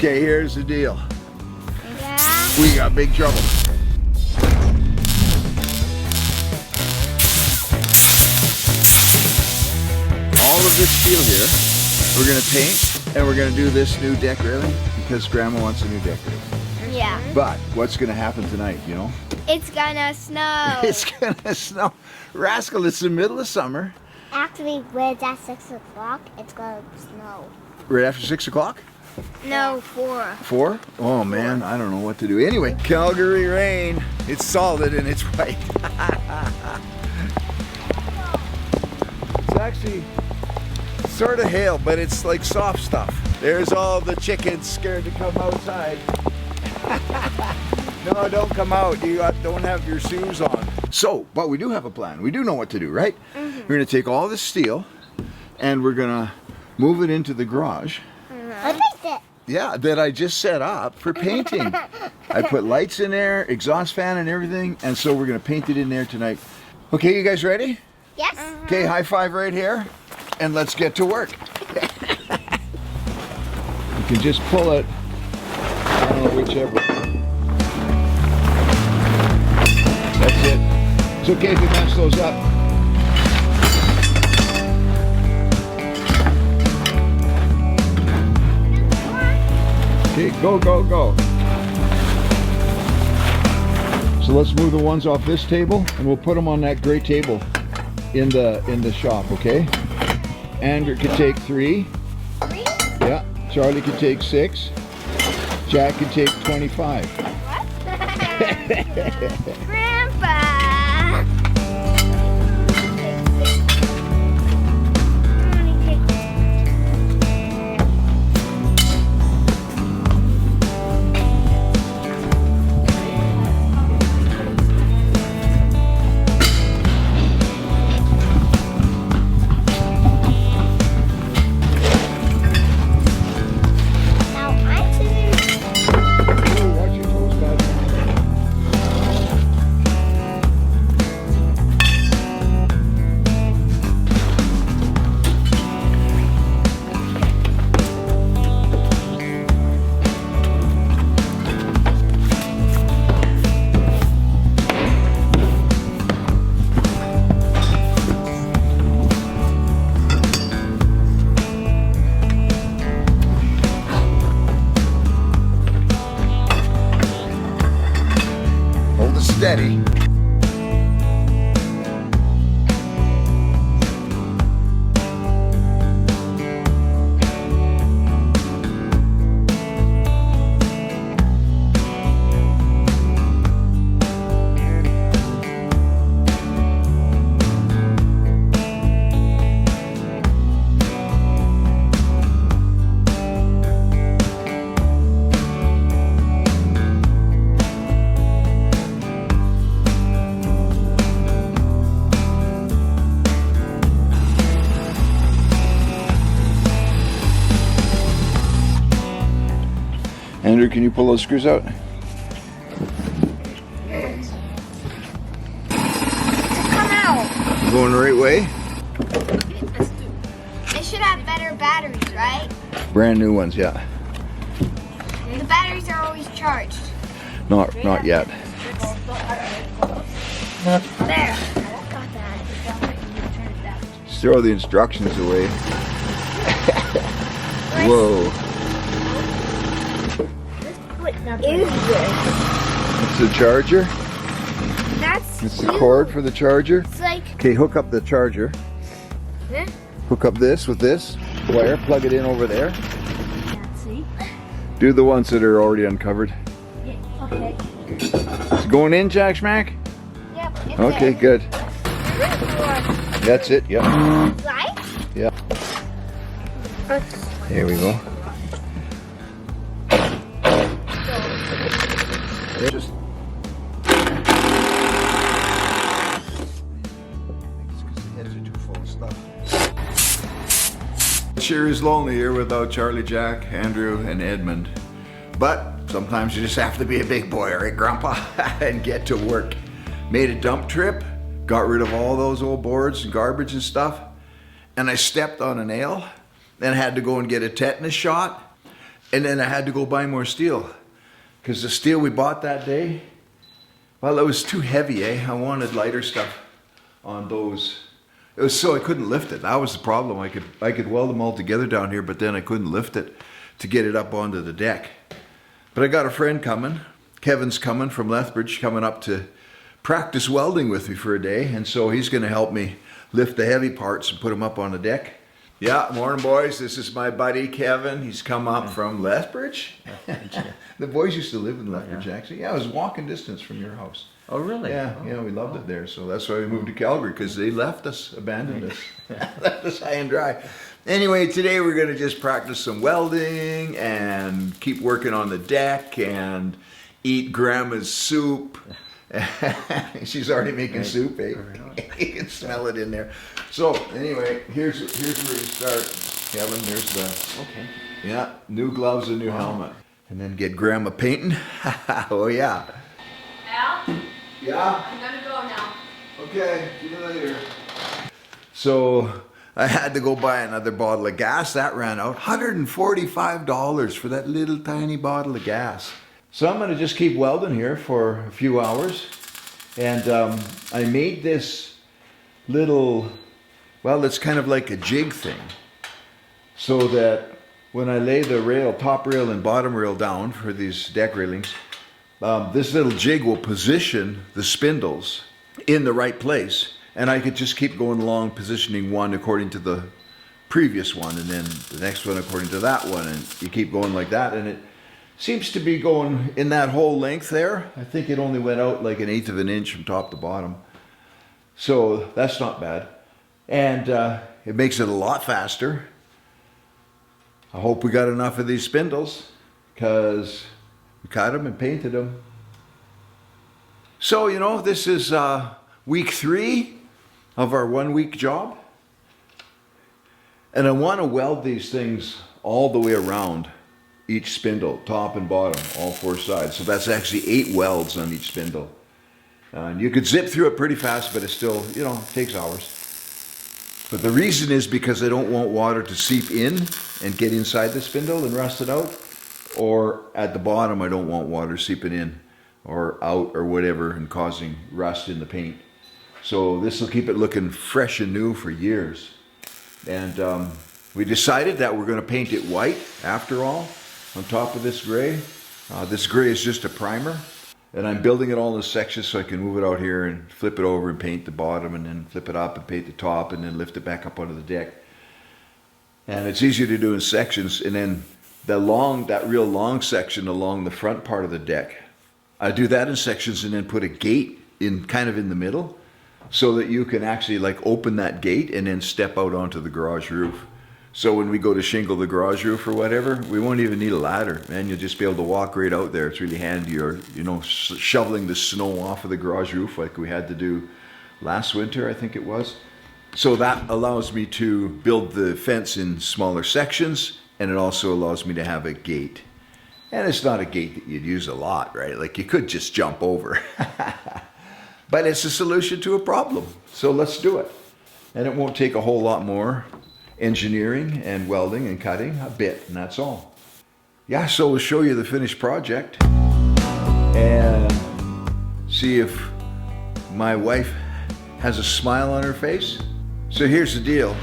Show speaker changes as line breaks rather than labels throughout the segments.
Okay, here's the deal.
Yeah.
We got big trouble. All of this steel here, we're gonna paint and we're gonna do this new deck railing because Grandma wants a new deck railing.
Yeah.
But what's gonna happen tonight, you know?
It's gonna snow.
It's gonna snow. Rascal, it's the middle of summer.
Actually, when it's at 6 o'clock, it's gonna snow.
Right after 6 o'clock?
No, 4.
4? Oh man, I don't know what to do. Anyway, Calgary rain. It's solid and it's white. It's actually sort of hail, but it's like soft stuff. There's all the chickens scared to come outside. No, don't come out. You don't have your shoes on. So, but we do have a plan. We do know what to do, right?
Mm-hmm.
We're going to take all this steel and we're going to move it into the garage.
What is it?
Yeah, that I just set up for painting. I put lights in there, exhaust fan and everything, and so we're going to paint it in there tonight. Okay, you guys ready?
Yes.
Okay, high five right here, and let's get to work. You can just pull it, I don't know, whichever. That's it. It's okay if you mess those up. Okay, go, go, go. So let's move the ones off this table, and we'll put them on that gray table in the shop, okay? Andrew could take 3.
3?
Yeah. Charlie could take 6. Jack could take 25.
What? Grandpa!
Now I'm sitting.
Oh, watch your toes, bud. Hold it steady. Andrew, can you pull those screws out?
Come out!
Going the right way?
They should have better batteries, right?
Brand new ones, yeah.
The batteries are always charged.
Not yet.
There. Got that.
Just throw the instructions away. Whoa.
What is this?
It's the charger.
That's
It's the cord for the charger.
It's like,
Okay, hook up the charger.
huh?
Hook up this with this wire. Plug it in over there.
Can't see.
Do the ones that are already uncovered.
Yeah, okay.
It's going in, Jack Schmack?
Yep. It's
Okay,
there.
good. That's it, yep.
Right?
Yep. There we go. Just sure is lonely here without Charlie, Jack, Andrew, and Edmund. But sometimes you just have to be a big boy, right, Grandpa? And get to work. Made a dump trip, got rid of all those old boards and garbage and stuff, and I stepped on a nail, then had to go and get a tetanus shot, And then I had to go buy more steel because the steel we bought that day, well, it was too heavy, eh? I wanted lighter stuff on those. It was so I couldn't lift it. That was the problem. I could weld them all together down here, but then I couldn't lift it to get it up onto the deck. But I got a friend coming. Kevin's coming from Lethbridge, coming up to practice welding with me for a day. And so he's going to help me lift the heavy parts and put them up on the deck. Yeah, morning boys. This is my buddy Kevin. He's come up from Lethbridge. The boys used to live in Lethbridge, actually. Yeah, it was walking distance from your house.
Oh, really?
Yeah, yeah, we loved it there. So that's why we moved to Calgary, because they left us, abandoned us, left us high and dry. Anyway, today we're going to just practice some welding and keep working on the deck and eat Grandma's soup. She's already making soup, eh? You can smell it in there. So anyway, here's where you start, Kevin. There's the new gloves and new helmet, and then get Grandma painting. Oh yeah.
Al?
Yeah.
I'm gonna go now.
Okay. See you later. So I had to go buy another bottle of gas. That ran out. $145 for that little tiny bottle of gas. So I'm going to just keep welding here for a few hours. And I made this little, well, it's kind of like a jig thing. So that when I lay the rail, top rail and bottom rail down for these deck railings, this little jig will position the spindles in the right place. And I could just keep going along, positioning one according to the previous one, and then the next one according to that one. And you keep going like that. And it seems to be going in that whole length there. I think it only went out like 1/8 of an inch from top to bottom. So that's not bad. And it makes it a lot faster. I hope we got enough of these spindles, because we cut them and painted them. So, you know, this is week 3 of our 1-week job. And I want to weld these things all the way around each spindle, top and bottom, all 4 sides. So that's actually 8 welds on each spindle. And you could zip through it pretty fast, but it still, you know, takes hours. But the reason is because I don't want water to seep in and get inside the spindle and rust it out. Or at the bottom, I don't want water seeping in or out or whatever and causing rust in the paint. So this will keep it looking fresh and new for years. And we decided that we're going to paint it white after all, on top of this gray. This gray is just a primer, and I'm building it all in sections so I can move it out here and flip it over and paint the bottom, and then flip it up and paint the top, and then lift it back up onto the deck. And it's easier to do in sections. And then that real long section along the front part of the deck, I do that in sections and then put a gate in kind of in the middle, so that you can actually like open that gate and then step out onto the garage roof. So when we go to shingle the garage roof or whatever, we won't even need a ladder, man. You'll just be able to walk right out there. It's really handy. Or, you know, shoveling the snow off of the garage roof like we had to do last winter, I think it was. So that allows me to build the fence in smaller sections, and it also allows me to have a gate. And it's not a gate that you'd use a lot, right? Like you could just jump over. But it's a solution to a problem. So let's do it. And it won't take a whole lot more engineering and welding and cutting, a bit, and that's all. Yeah, so we'll show you the finished project and see if my wife has a smile on her face. So here's the deal.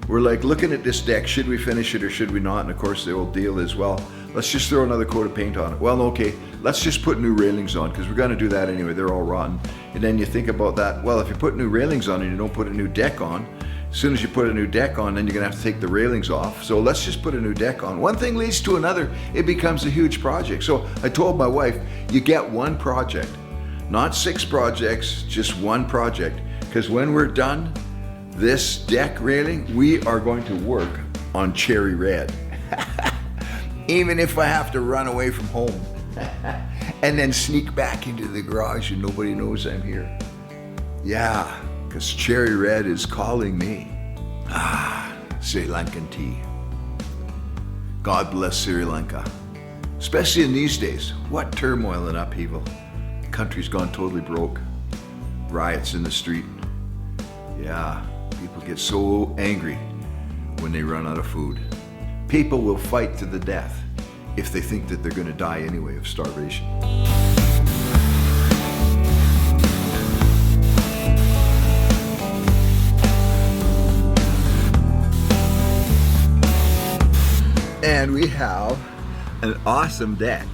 We're like looking at this deck, should we finish it or should we not? And of course the old deal is, well, let's just throw another coat of paint on it. Well, okay, let's just put new railings on, because we're going to do that anyway. They're all rotten. And then you think about that, well, if you put new railings on and you don't put a new deck on, as soon as you put a new deck on, then you're going to have to take the railings off. So let's just put a new deck on. One thing leads to another. It becomes a huge project. So I told my wife, you get one project, not 6 projects, just one project. Because when we're done, this deck railing, we are going to work on cherry red. Even if I have to run away from home and then sneak back into the garage and nobody knows I'm here. Yeah, because cherry red is calling me. Sri Lankan tea. God bless Sri Lanka. Especially in these days. What turmoil and upheaval. The country's gone totally broke. Riots in the street. Yeah, people get so angry when they run out of food. People will fight to the death. if they think that they're going to die anyway of starvation. And we have an awesome deck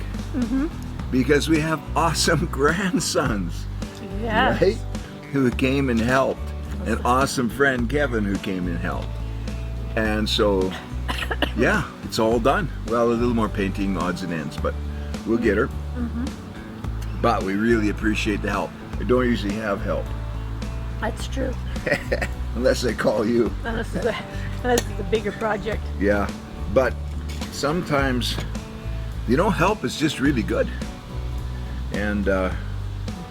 because we have awesome grandsons,
Yes.
right? Who came and helped. An awesome friend, Kevin, who came and helped. And so, yeah, it's all done. Well, a little more painting, odds and ends, but we'll get her. But we really appreciate the help. I don't usually have help
That's true.
unless I call you.
This is a bigger project.
Yeah, but sometimes, help is just really good. And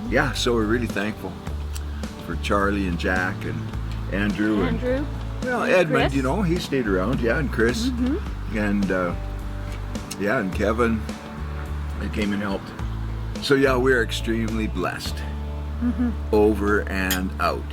yeah, so we're really thankful for Charlie and Jack and Andrew.
Andrew.
Well,
and
Edmund,
Chris.
he stayed around, yeah, and Chris, and yeah, and Kevin, they came and helped. So yeah, we're extremely blessed. Over and out.